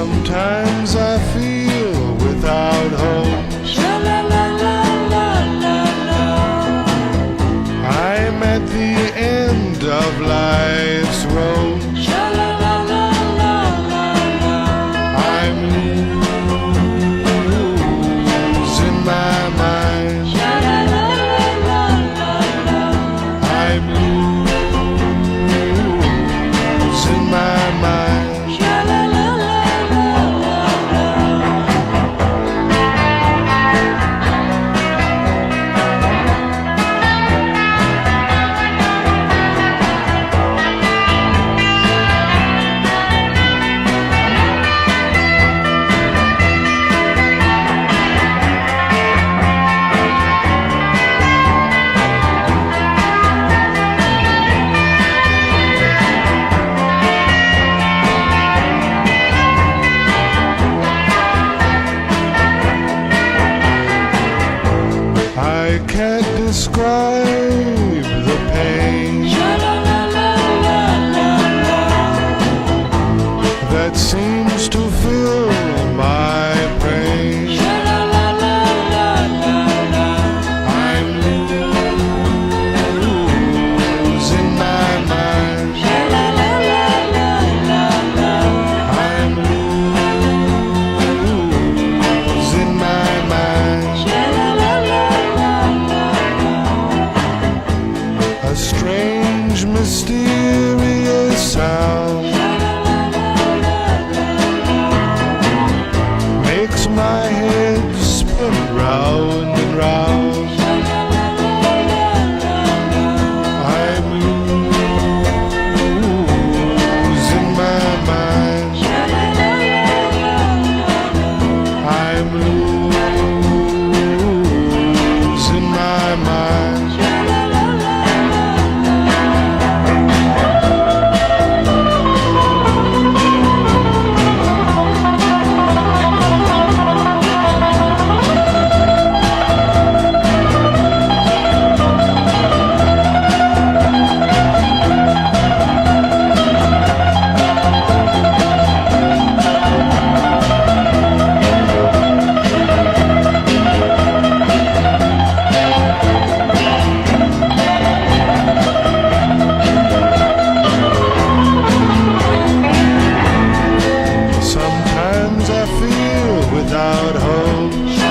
Sometimes I feel without hope. I'm at the end of life's road. I'm losing my mind. I'm losing my mind. I can't describe the pain that seems to fill my brain. I'm losing my mind. I'm losing my mind. A strange, mysterious sound makes my head spin round and round. I'm losing my mind. I'm losing my mind. Sometimes I feel without hope.